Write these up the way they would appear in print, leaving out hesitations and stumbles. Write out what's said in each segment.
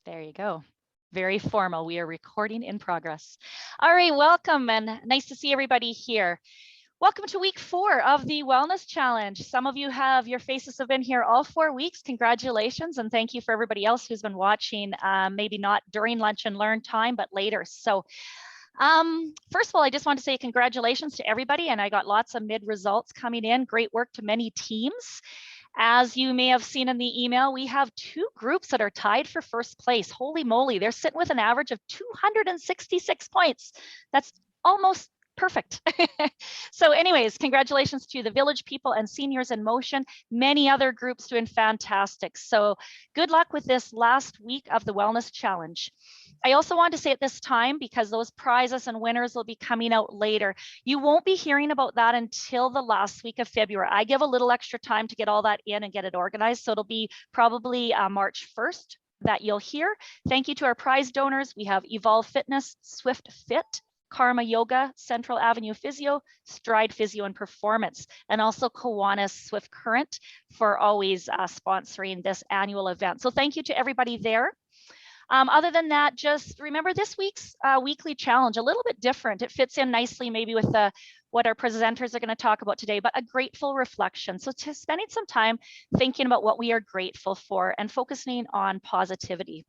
There you go. Very formal. We are recording in progress. All right, welcome and nice to see everybody here. Welcome to week 4 of the Wellness Challenge. Some of you your faces have been here all 4 weeks. Congratulations, and thank you for everybody else who's been watching, maybe not during lunch and learn time, but later. So first of all, I just want to say congratulations to everybody, and I got lots of mid results coming in. Great work to many teams. As you may have seen in the email, we have 2 groups that are tied for first place. Holy moly, they're sitting with an average of 266 points. That's almost perfect. So anyways, congratulations to the Village People and Seniors in Motion. Many other groups doing fantastic. So good luck with this last week of the Wellness Challenge. I also want to say at this time, because those prizes and winners will be coming out later, you won't be hearing about that until the last week of February. I give a little extra time to get all that in and get it organized. So it'll be probably March 1st that you'll hear. Thank you to our prize donors. We have Evolve Fitness, Swift Fit, Karma Yoga, Central Avenue Physio, Stride Physio and Performance, and also Kiwanis Swift Current for always sponsoring this annual event. So thank you to everybody there. Other than that, just remember this week's weekly challenge, a little bit different. It fits in nicely maybe with what our presenters are going to talk about today, but a grateful reflection. So spending some time thinking about what we are grateful for and focusing on positivity.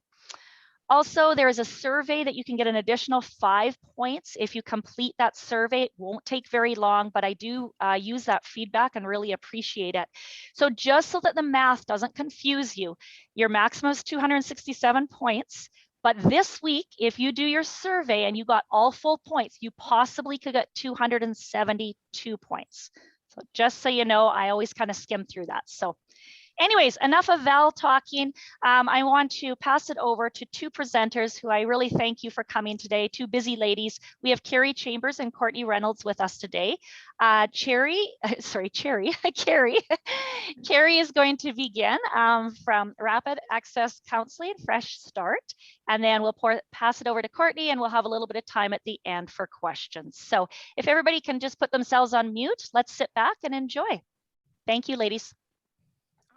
Also, there is a survey that you can get an additional 5 points if you complete that survey. It won't take very long, but I do use that feedback and really appreciate it. So just so that the math doesn't confuse you, your maximum is 267 points. But this week, if you do your survey and you got all full points, you possibly could get 272 points. So just so you know, I always kind of skim through that. So anyways, enough of Val talking. I want to pass it over to 2 presenters who I really thank you for coming today, 2 busy ladies. We have Carrie Chambers and Courtney Reynolds with us today. Carrie is going to begin from Rapid Access Counseling, Fresh Start, and then we'll pass it over to Courtney, and we'll have a little bit of time at the end for questions. So if everybody can just put themselves on mute, let's sit back and enjoy. Thank you, ladies.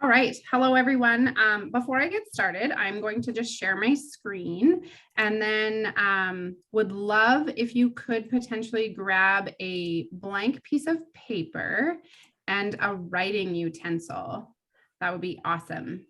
All right. Hello, everyone. Before I get started, I'm going to just share my screen, and then would love if you could potentially grab a blank piece of paper and a writing utensil. That would be awesome.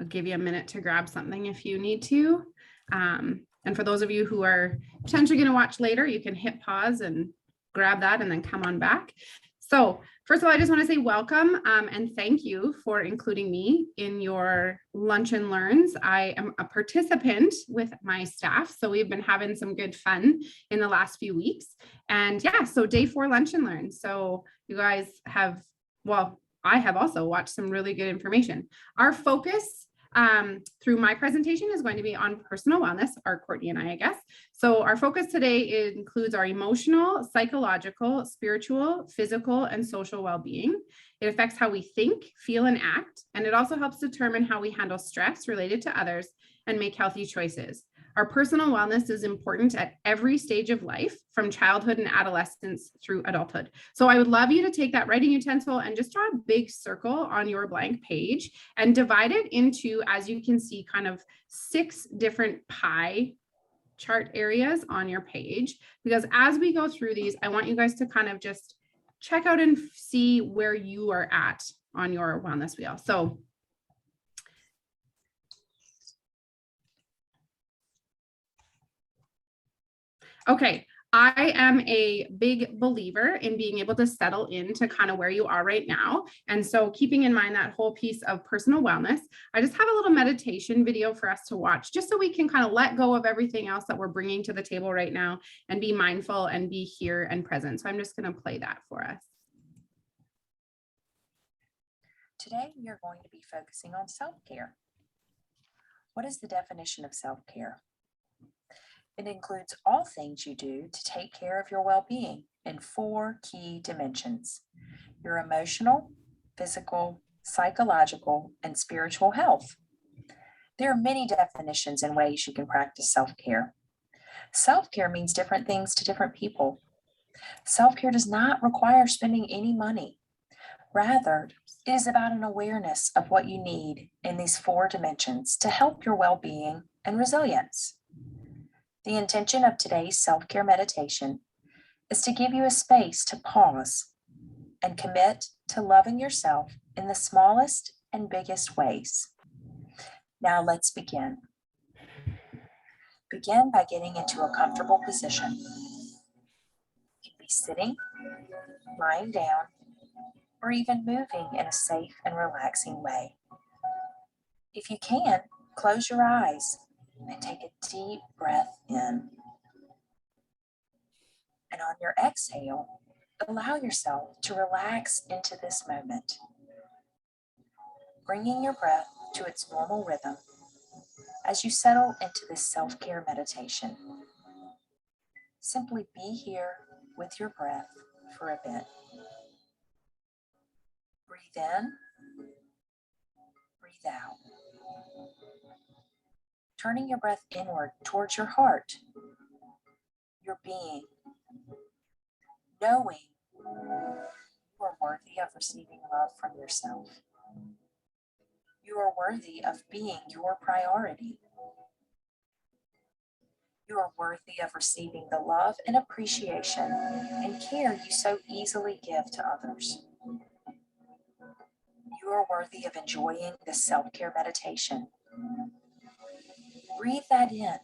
I'll give you a minute to grab something if you need to. And for those of you who are potentially going to watch later, you can hit pause and grab that and then come on back. So first of all, I just want to say welcome and thank you for including me in your lunch and learns. I am a participant with my staff, so we've been having some good fun in the last few weeks. And yeah, so day 4 lunch and learn. So you guys have, well, I have also watched some really good information. Our focus through my presentation is going to be on personal wellness, or Courtney and I guess. So our focus today includes our emotional, psychological, spiritual, physical, and social well-being. It affects how we think, feel, and act, and it also helps determine how we handle stress related to others and make healthy choices. Our personal wellness is important at every stage of life, from childhood and adolescence through adulthood. So I would love you to take that writing utensil and just draw a big circle on your blank page and divide it into, as you can see, kind of 6 different pie chart areas on your page. Because as we go through these, I want you guys to kind of just check out and see where you are at on your wellness wheel. So okay, I am a big believer in being able to settle into kind of where you are right now. And so keeping in mind that whole piece of personal wellness, I just have a little meditation video for us to watch, just so we can kind of let go of everything else that we're bringing to the table right now and be mindful and be here and present. So I'm just going to play that for us. Today, we are going to be focusing on self-care. What is the definition of self-care? It includes all things you do to take care of your well-being in 4 key dimensions: your emotional, physical, psychological, and spiritual health. There are many definitions and ways you can practice self-care. Self-care means different things to different people. Self-care does not require spending any money. Rather, It is about an awareness of what you need in these 4 dimensions to help your well-being and resilience. The intention of today's self-care meditation is to give you a space to pause and commit to loving yourself in the smallest and biggest ways. Now let's begin. Begin by getting into a comfortable position. You can be sitting, lying down, or even moving in a safe and relaxing way. If you can, close your eyes and take a deep breath in. And on your exhale, allow yourself to relax into this moment, bringing your breath to its normal rhythm as you settle into this self-care meditation. Simply be here with your breath for a bit. Breathe in, breathe out. Turning your breath inward towards your heart, your being, knowing you are worthy of receiving love from yourself. You are worthy of being your priority. You are worthy of receiving the love and appreciation and care you so easily give to others. You are worthy of enjoying this self-care meditation. Breathe that in,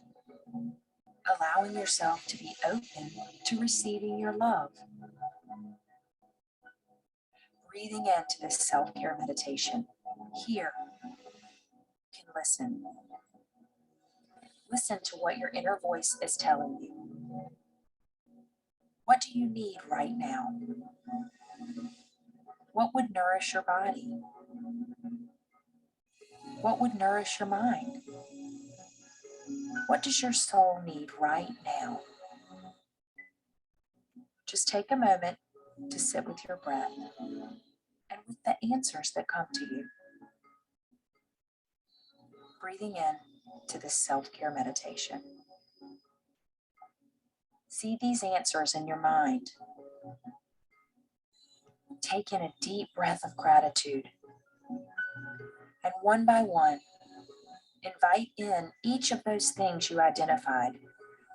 allowing yourself to be open to receiving your love. Breathing into this self-care meditation. Here, you can listen. Listen to what your inner voice is telling you. What do you need right now? What would nourish your body? What would nourish your mind? What does your soul need right now? Just take a moment to sit with your breath and with the answers that come to you. Breathing in to this self-care meditation. See these answers in your mind. Take in a deep breath of gratitude. And one by one, invite in each of those things you identified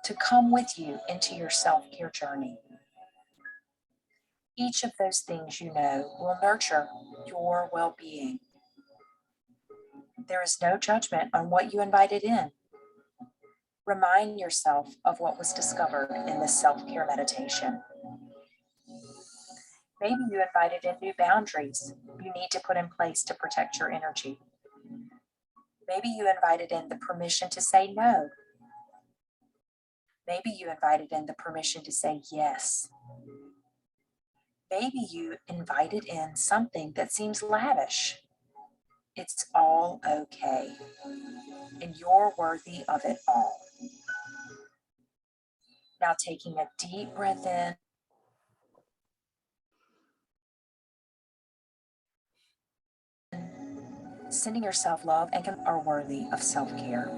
to come with you into your self-care journey. Each of those things you know will nurture your well-being. There is no judgment on what you invited in. Remind yourself of what was discovered in this self-care meditation. Maybe you invited in new boundaries you need to put in place to protect your energy. Maybe you invited in the permission to say no. Maybe you invited in the permission to say yes. Maybe you invited in something that seems lavish. It's all okay, and you're worthy of it all. Now taking a deep breath in, sending yourself love and are worthy of self-care.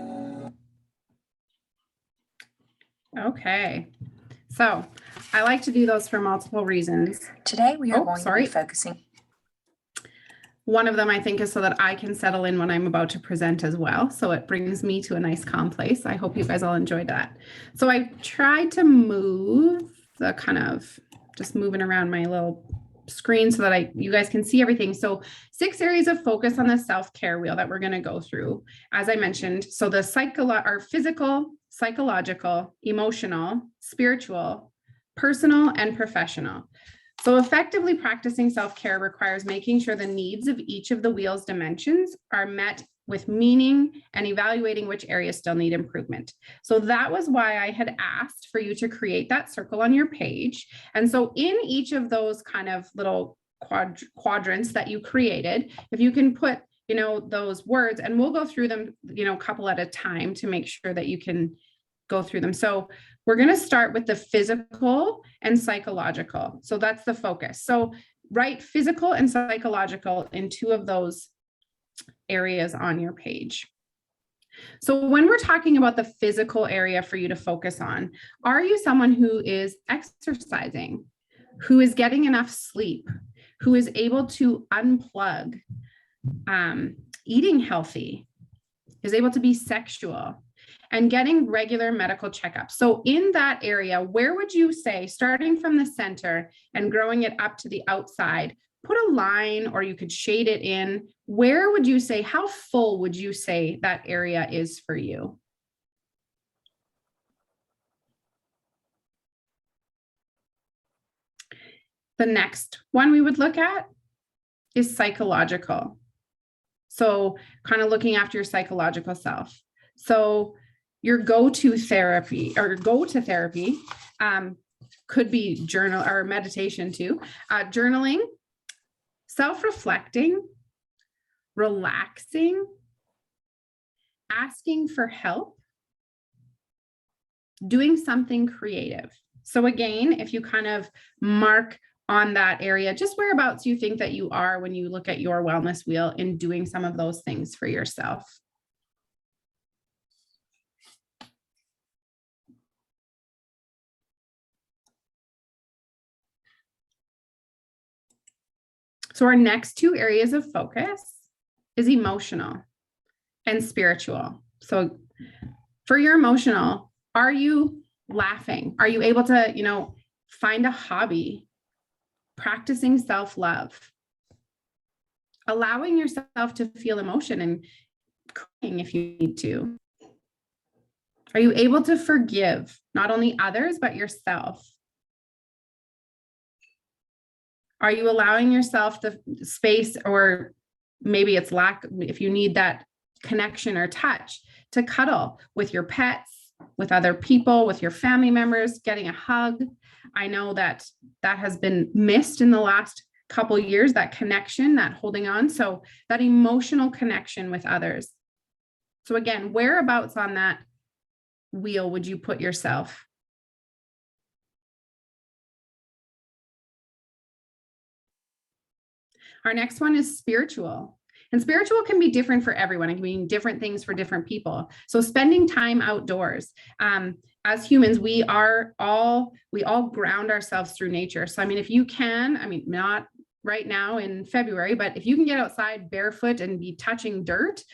Okay. So I like to do those for multiple reasons. Today we are going to be focusing. One of them, I think, is so that I can settle in when I'm about to present as well. So it brings me to a nice calm place. I hope you guys all enjoyed that. So I tried to move the kind of just moving around my little screen so that you guys can see everything. So 6 areas of focus on the self-care wheel that we're going to go through, as I mentioned. So the physical, psychological, emotional, spiritual, personal, and professional. So effectively practicing self-care requires making sure the needs of each of the wheel's dimensions are met with meaning and evaluating which areas still need improvement. So that was why I had asked for you to create that circle on your page. And so in each of those kind of little quadrants that you created, if you can put, those words, and we'll go through them, a couple at a time to make sure that you can go through them. So we're going to start with the physical and psychological. So that's the focus. So write physical and psychological in 2 of those areas on your page. So when we're talking about the physical area for you to focus on, are you someone who is exercising, who is getting enough sleep, who is able to unplug, eating healthy, is able to be sexual, and getting regular medical checkups. So in that area, where would you say, starting from the center and growing it up to the outside, put a line or you could shade it in, where would you say, how full would you say that area is for you? The next one we would look at is psychological. So kind of looking after your psychological self. So your go-to therapy could be journal or meditation too. Journaling, self-reflecting, relaxing, asking for help, doing something creative. So again, if you kind of mark on that area, just whereabouts you think that you are when you look at your wellness wheel in doing some of those things for yourself. So our next two areas of focus is emotional and spiritual. So for your emotional, are you laughing? Are you able to, find a hobby? Practicing self-love, allowing yourself to feel emotion and crying if you need to. Are you able to forgive not only others, but yourself? Are you allowing yourself the space, or maybe it's lack, if you need that connection or touch, to cuddle with your pets, with other people, with your family members, getting a hug? I know that has been missed in the last couple of years, that connection, that holding on. So that emotional connection with others. So again, whereabouts on that wheel would you put yourself? Our next one is spiritual. And spiritual can be different for everyone. It can mean different things for different people. So spending time outdoors. As humans, we all ground ourselves through nature. So, if you can, not right now in February, but if you can get outside barefoot and be touching dirt,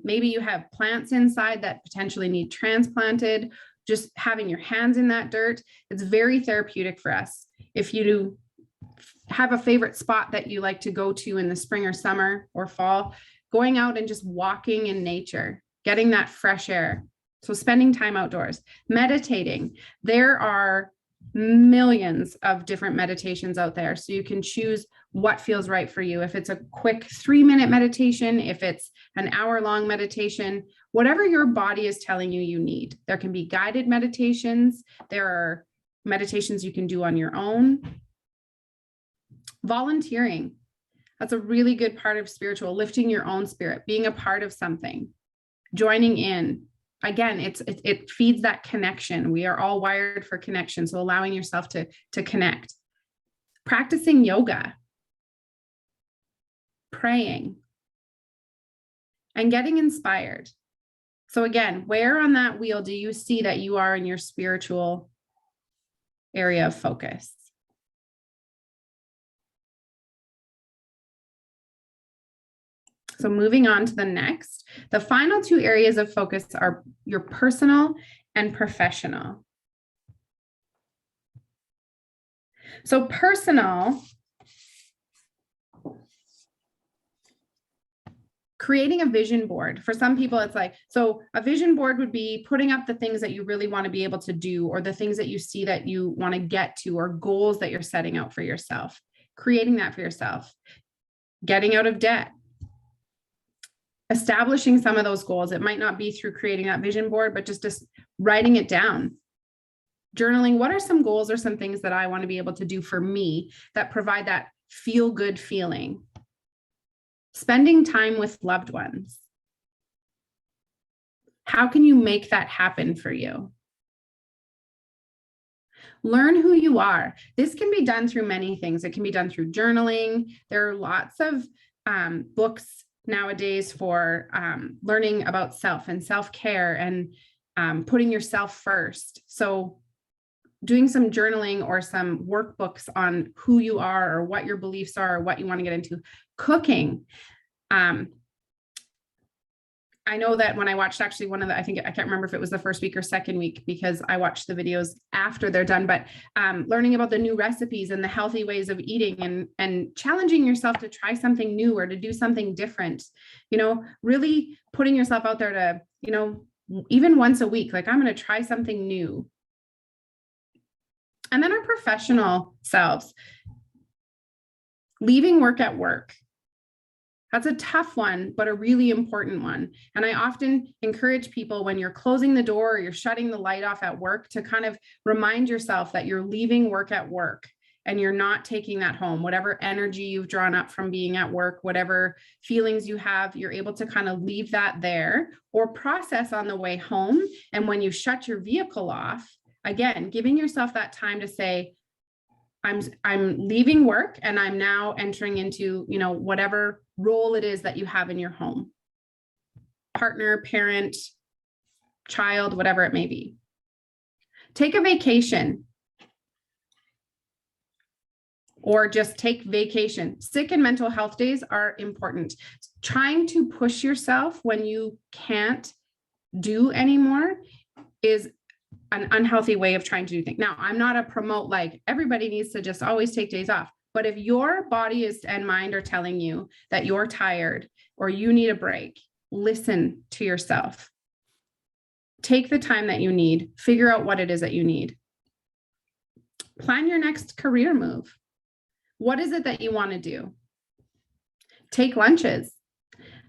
maybe you have plants inside that potentially need transplanted, just having your hands in that dirt, it's very therapeutic for us. If you have a favorite spot that you like to go to in the spring or summer or fall, going out and just walking in nature, getting that fresh air. So spending time outdoors, meditating. There are millions of different meditations out there. So you can choose what feels right for you. If it's a quick 3-minute meditation, if it's an hour-long meditation, whatever your body is telling you you need. There can be guided meditations. There are meditations you can do on your own. Volunteering. That's a really good part of spiritual, lifting your own spirit, being a part of something, joining in. Again, it feeds that connection. We are all wired for connection. So allowing yourself to connect. Practicing yoga, praying, and getting inspired. So again, where on that wheel do you see that you are in your spiritual area of focus? So moving on to the next, the final two areas of focus are your personal and professional. So personal, creating a vision board. For some people, it's like, so a vision board would be putting up the things that you really want to be able to do, or the things that you see that you want to get to, or goals that you're setting out for yourself, creating that for yourself, getting out of debt, establishing some of those goals. It might not be through creating that vision board, but just writing it down. Journaling, what are some goals or some things that I want to be able to do for me that provide that feel good feeling? Spending time with loved ones. How can you make that happen for you? Learn who you are. This can be done through many things. It can be done through journaling. There are lots of books nowadays for learning about self and self-care and putting yourself first. So doing some journaling or some workbooks on who you are or what your beliefs are or what you want to get into. Cooking. I know that when I watched actually one of the, I can't remember if it was the first week or second week because I watched the videos after they're done, but learning about the new recipes and the healthy ways of eating and challenging yourself to try something new or to do something different, really putting yourself out there to, even once a week, like I'm going to try something new. And then our professional selves, leaving work at work. That's a tough one, but a really important one. And I often encourage people when you're closing the door or you're shutting the light off at work to kind of remind yourself that you're leaving work at work and you're not taking that home. Whatever energy you've drawn up from being at work, whatever feelings you have, you're able to kind of leave that there or process on the way home. And when you shut your vehicle off, again, giving yourself that time to say, I'm leaving work and I'm now entering into, whatever role it is that you have in your home. Partner, parent, child, whatever it may be. Take a vacation. Or just take vacation. Sick and mental health days are important. Trying to push yourself when you can't do anymore is an unhealthy way of trying to do things. Now, I'm not a promote like everybody needs to just always take days off. But if your body and mind are telling you that you're tired or you need a break, listen to yourself. Take the time that you need. Figure out what it is that you need. Plan your next career move. What is it that you want to do? Take lunches.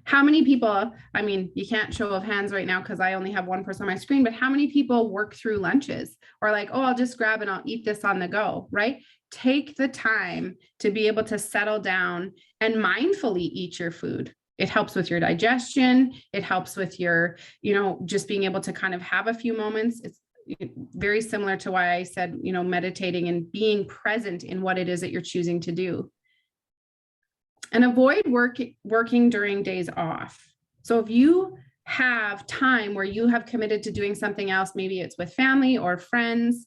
How many people, you can't show of hands right now because I only have one person on my screen, but how many people work through lunches or like, oh, I'll just grab and I'll eat this on the go, right? Take the time to be able to settle down and mindfully eat your food. It helps with your digestion. It helps with your, just being able to kind of have a few moments. It's very similar to why I said, meditating and being present in what it is that you're choosing to do. And avoid working during days off. So if you have time where you have committed to doing something else, maybe it's with family or friends,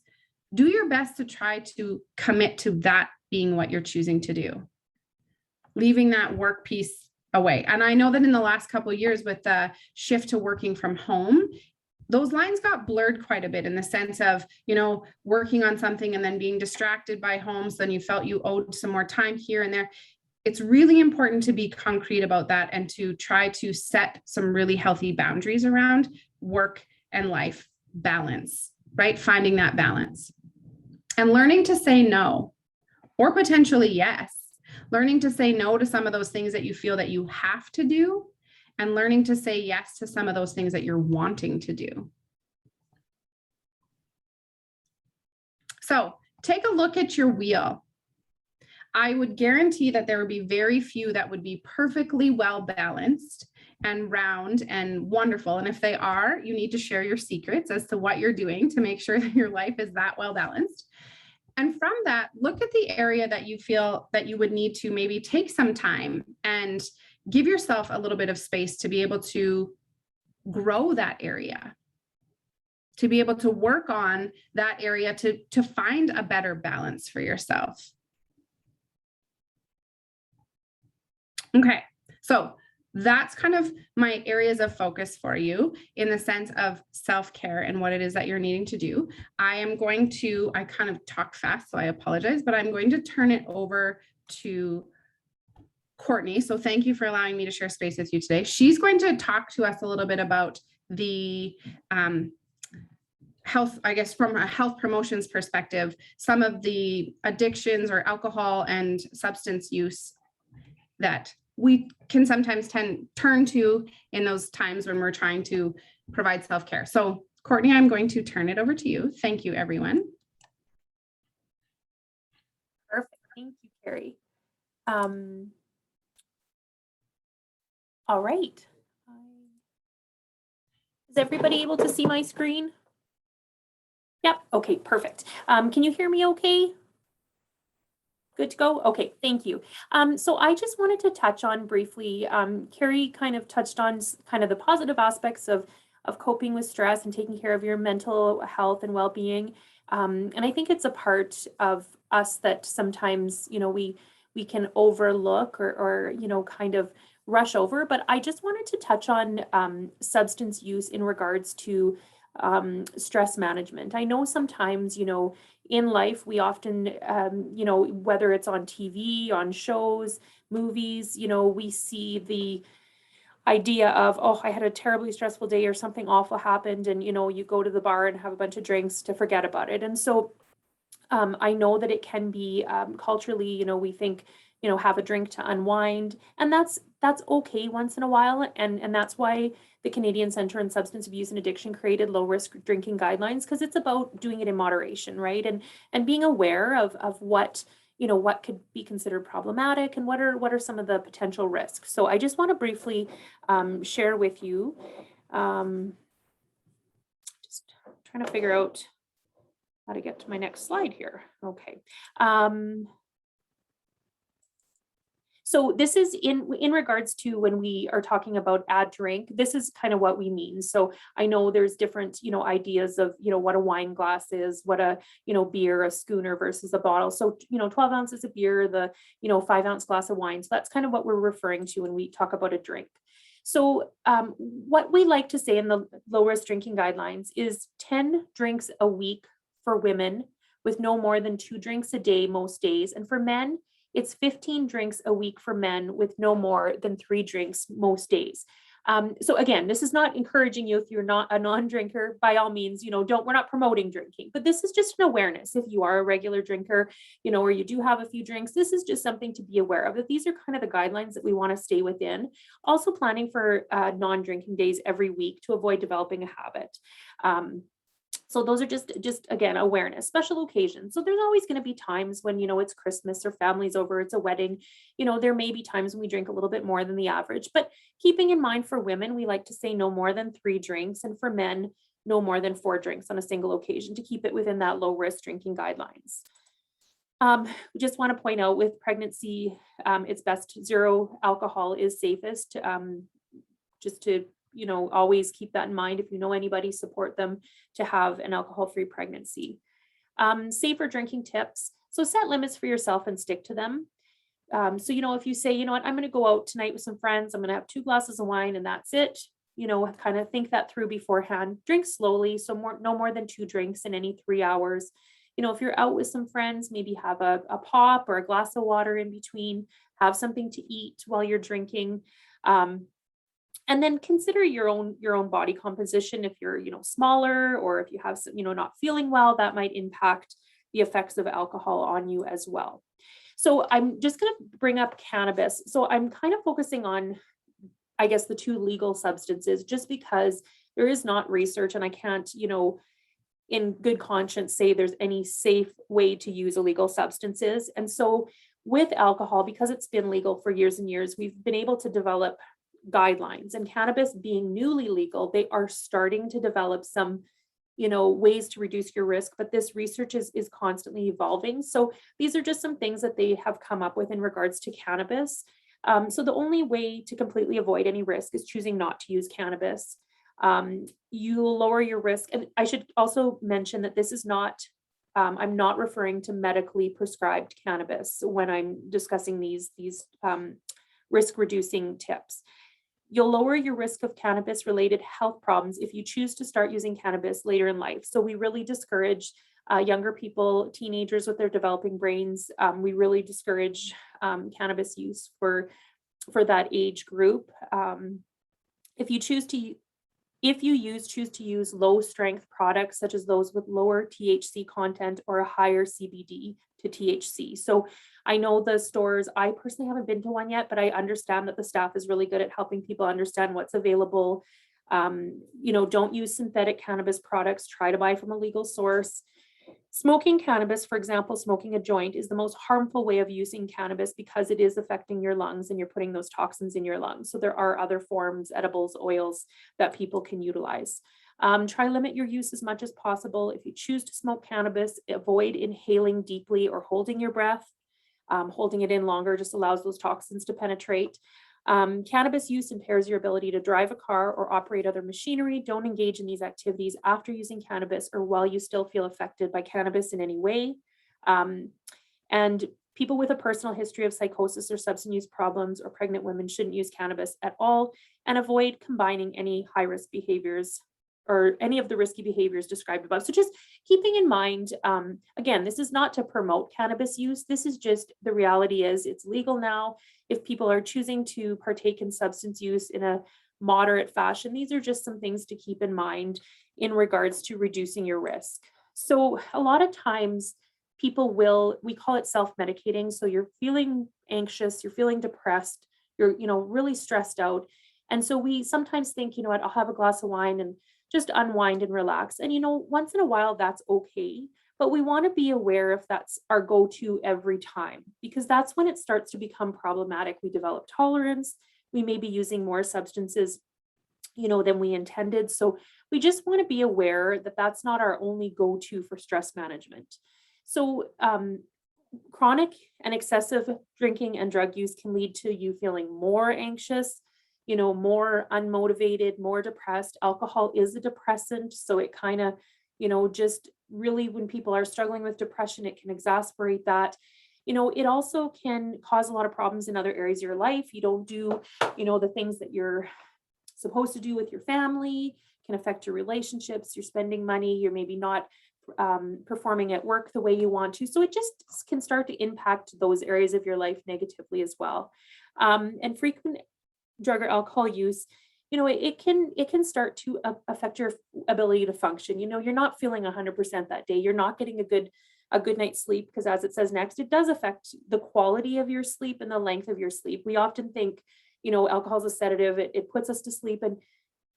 do your best to try to commit to that being what you're choosing to do. Leaving that work piece away. And I know that in the last couple of years with the shift to working from home, those lines got blurred quite a bit in the sense of, working on something and then being distracted by home. So then you felt you owed some more time here and there. It's really important to be concrete about that and to try to set some really healthy boundaries around work and life balance, right? Finding that balance and learning to say no or potentially yes. Learning to say no to some of those things that you feel that you have to do and learning to say yes to some of those things that you're wanting to do. So take a look at your wheel. I would guarantee that there would be very few that would be perfectly well balanced and round and wonderful. And if they are, you need to share your secrets as to what you're doing to make sure that your life is that well balanced. And from that, look at the area that you feel that you would need to maybe take some time and give yourself a little bit of space to be able to grow that area, to be able to work on that area to find a better balance for yourself. Okay, so that's kind of my areas of focus for you in the sense of self-care and what it is that you're needing to do. I kind of talk fast, so I apologize, but I'm going to turn it over to Courtney. So thank you for allowing me to share space with you today. She's going to talk to us a little bit about the health, I guess, from a health promotions perspective, some of the addictions or alcohol and substance use that we can sometimes turn to in those times when we're trying to provide self-care. So Courtney, I'm going to turn it over to you. Thank you, everyone. Perfect. Thank you, Carrie. All right. Is everybody able to see my screen? Yep. Okay, perfect. Can you hear me okay? Good to go? Okay, thank you. So I just wanted to touch on briefly, Carrie kind of touched on kind of the positive aspects of coping with stress and taking care of your mental health and well-being. And I think it's a part of us that sometimes, we can overlook or kind of rush over. But I just wanted to touch on substance use in regards to stress management. I know sometimes, in life, we often, whether it's on TV, on shows, movies, we see the idea of, oh, I had a terribly stressful day or something awful happened. And, you go to the bar and have a bunch of drinks to forget about it. And so I know that it can be culturally, we think, have a drink to unwind, and that's okay once in a while, and that's why the Canadian Centre on Substance Abuse and Addiction created low risk drinking guidelines, because it's about doing it in moderation, right? And being aware of what what could be considered problematic and what are some of the potential risks. So I just want to briefly share with you. Just trying to figure out how to get to my next slide here. Okay. So this is in regards to when we are talking about add drink, this is kind of what we mean. So I know there's different, ideas of, what a wine glass is, what a, beer, a schooner versus a bottle. So, 12 ounces of beer, the, 5-ounce glass of wine. So that's kind of what we're referring to when we talk about a drink. So what we like to say in the low risk drinking guidelines is 10 drinks a week for women, with no more than 2 drinks a day most days. And for men, it's 15 drinks a week for men, with no more than 3 drinks most days. So again, this is not encouraging you if you're not a non-drinker, by all means, we're not promoting drinking, but this is just an awareness. If you are a regular drinker, or you do have a few drinks, this is just something to be aware of, that these are kind of the guidelines that we want to stay within. Also planning for non-drinking days every week to avoid developing a habit. So those are just again, awareness, special occasions. So there's always going to be times when, it's Christmas or family's over, it's a wedding, there may be times when we drink a little bit more than the average, but keeping in mind, for women, we like to say no more than 3 drinks, and for men, no more than 4 drinks on a single occasion, to keep it within that low risk drinking guidelines. We just want to point out, with pregnancy, it's best 0 alcohol is safest, just to always keep that in mind. If you know anybody, support them to have an alcohol-free pregnancy. Safer drinking tips. So set limits for yourself and stick to them. So, if you say, what, I'm going to go out tonight with some friends, I'm going to have 2 glasses of wine and that's it, kind of think that through beforehand. Drink slowly. So no more than 2 drinks in any 3 hours. If you're out with some friends, maybe have a pop or a glass of water in between, have something to eat while you're drinking. And then consider your own body composition. If you're, smaller, or if you have some, not feeling well, that might impact the effects of alcohol on you as well. So I'm just going to bring up cannabis. So I'm kind of focusing on, I guess, the 2 legal substances, just because there is not research, and I can't, in good conscience say there's any safe way to use illegal substances. And so with alcohol, because it's been legal for years and years, we've been able to develop guidelines, and cannabis being newly legal, they are starting to develop some, ways to reduce your risk, but this research is constantly evolving. So these are just some things that they have come up with in regards to cannabis. So the only way to completely avoid any risk is choosing not to use cannabis. You'll lower your risk. And I should also mention that this is not, I'm not referring to medically prescribed cannabis when I'm discussing these risk reducing tips. You'll lower your risk of cannabis-related health problems if you choose to start using cannabis later in life. So we really discourage younger people, teenagers with their developing brains. We really discourage cannabis use for that age group. If you choose to use low strength products, such as those with lower THC content or a higher CBD to THC. So I know the stores, I personally haven't been to one yet, but I understand that the staff is really good at helping people understand what's available. Don't use synthetic cannabis products, try to buy from a legal source. Smoking cannabis, for example, smoking a joint, is the most harmful way of using cannabis, because it is affecting your lungs and you're putting those toxins in your lungs. So there are other forms, edibles, oils, that people can utilize. Try to limit your use as much as possible. If you choose to smoke cannabis, avoid inhaling deeply or holding your breath. Holding it in longer just allows those toxins to penetrate. Cannabis use impairs your ability to drive a car or operate other machinery. Don't engage in these activities after using cannabis or while you still feel affected by cannabis in any way. And people with a personal history of psychosis or substance use problems or pregnant women shouldn't use cannabis at all, and avoid combining any high-risk behaviors or any of the risky behaviors described above. So just keeping in mind, again, this is not to promote cannabis use. This is just, the reality is it's legal now. If people are choosing to partake in substance use in a moderate fashion, these are just some things to keep in mind in regards to reducing your risk. So a lot of times people will, we call it self-medicating. So you're feeling anxious, you're feeling depressed, you're, really stressed out. And so we sometimes think, you know what, I'll have a glass of wine and just unwind and relax. And, once in a while, that's okay. But we want to be aware if that's our go-to every time, because that's when it starts to become problematic. We develop tolerance. We may be using more substances, than we intended. So we just want to be aware that that's not our only go-to for stress management. So chronic and excessive drinking and drug use can lead to you feeling more anxious, more unmotivated, more depressed. Alcohol is a depressant. So it kind of, just really, when people are struggling with depression, it can exacerbate that. It also can cause a lot of problems in other areas of your life. You don't do, the things that you're supposed to do with your family, can affect your relationships, you're spending money, you're maybe not performing at work the way you want to. So it just can start to impact those areas of your life negatively as well. And frequent drug or alcohol use, it can start to affect your ability to function. You're not feeling 100% that day. You're not getting a good night's sleep, because as it says next, it does affect the quality of your sleep and the length of your sleep. We often think, alcohol is a sedative. It puts us to sleep. And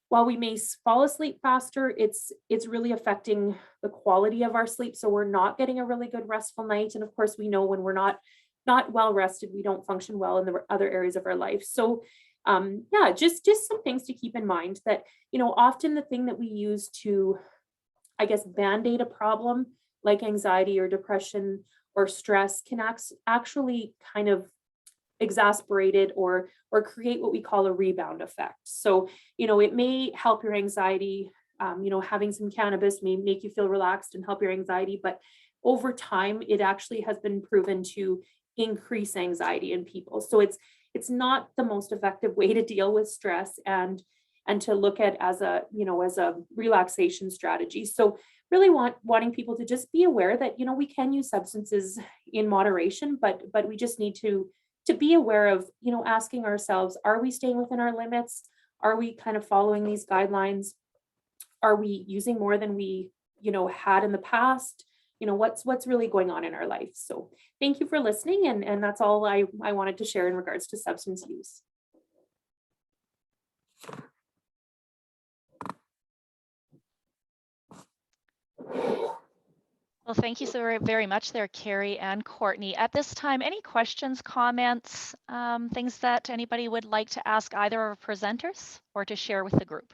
while we may fall asleep faster, it's really affecting the quality of our sleep. So we're not getting a really good restful night. And of course, we know when we're not well rested, we don't function well in the other areas of our life. So just some things to keep in mind that, often the thing that we use to, I guess, band-aid a problem like anxiety or depression or stress can actually kind of exacerbate it or create what we call a rebound effect. So, it may help your anxiety. Having some cannabis may make you feel relaxed and help your anxiety, but over time, it actually has been proven to increase anxiety in people. So it's not the most effective way to deal with stress and to look at as a relaxation strategy. So really wanting people to just be aware that, we can use substances in moderation, but we just need to be aware of, asking ourselves, are we staying within our limits? Are we kind of following these guidelines? Are we using more than we, had in the past? What's really going on in our life? So thank you for listening. And that's all I wanted to share in regards to substance use. Well, thank you so very much there, Carrie and Courtney. At this time, any questions, comments, things that anybody would like to ask either of our presenters or to share with the group?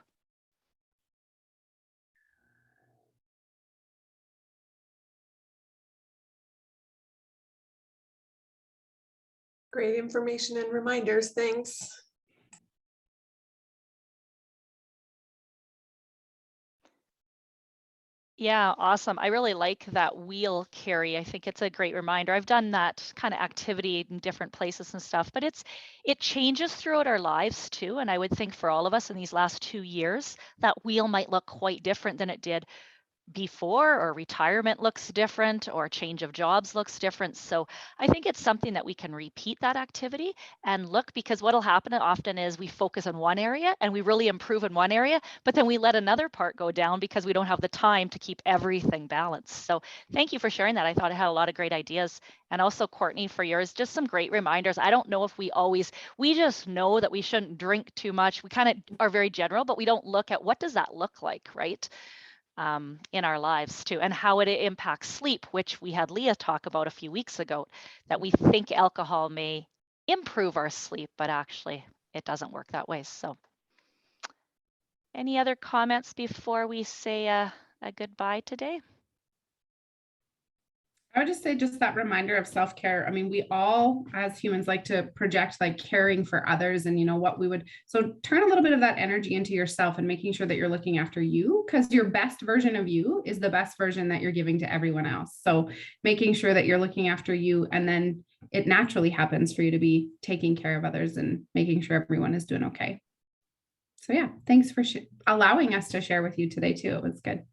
Great information and reminders. Thanks. Yeah, awesome. I really like that wheel, Carrie. I think it's a great reminder. I've done that kind of activity in different places and stuff, but it changes throughout our lives too. And I would think for all of us in these last 2 years, that wheel might look quite different than it did before, or retirement looks different, or change of jobs looks different. So I think it's something that we can repeat that activity and look, because what'll happen often is we focus on one area and we really improve in one area, but then we let another part go down because we don't have the time to keep everything balanced. So thank you for sharing that. I thought I had a lot of great ideas. And also Courtney, for yours, just some great reminders. I don't know if we just know that we shouldn't drink too much. We kind of are very general, but we don't look at what does that look like, right? In our lives too, and how it impacts sleep, which we had Leah talk about a few weeks ago, that we think alcohol may improve our sleep, but actually it doesn't work that way. So any other comments before we say a goodbye today? I would just say just that reminder of self-care. I mean, we all as humans like to project like caring for others and what we would, so turn a little bit of that energy into yourself and making sure that you're looking after you, because your best version of you is the best version that you're giving to everyone else. So making sure that you're looking after you, and then it naturally happens for you to be taking care of others and making sure everyone is doing okay. So yeah, thanks for allowing us to share with you today too. It was good.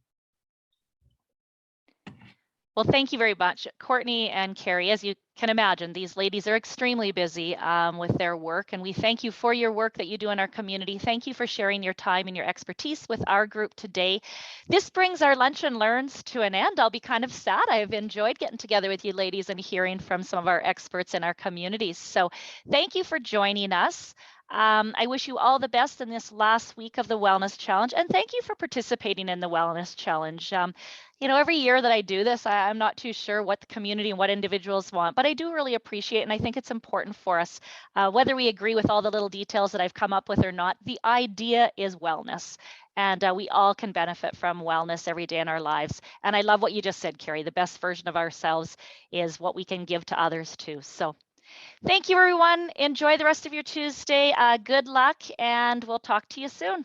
Well, thank you very much, Courtney and Carrie. As you can imagine, these ladies are extremely busy with their work, and we thank you for your work that you do in our community. Thank you for sharing your time and your expertise with our group today. This brings our Lunch and Learns to an end. I'll be kind of sad. I've enjoyed getting together with you ladies and hearing from some of our experts in our communities. So thank you for joining us. I wish you all the best in this last week of the Wellness Challenge, and thank you for participating in the Wellness Challenge. Every year that I do this, I'm not too sure what the community and what individuals want, but I do really appreciate it, and I think it's important for us, whether we agree with all the little details that I've come up with or not. The idea is wellness, and we all can benefit from wellness every day in our lives. And I love what you just said, Carrie. The best version of ourselves is what we can give to others too. So thank you, everyone. Enjoy the rest of your Tuesday. Good luck, and we'll talk to you soon.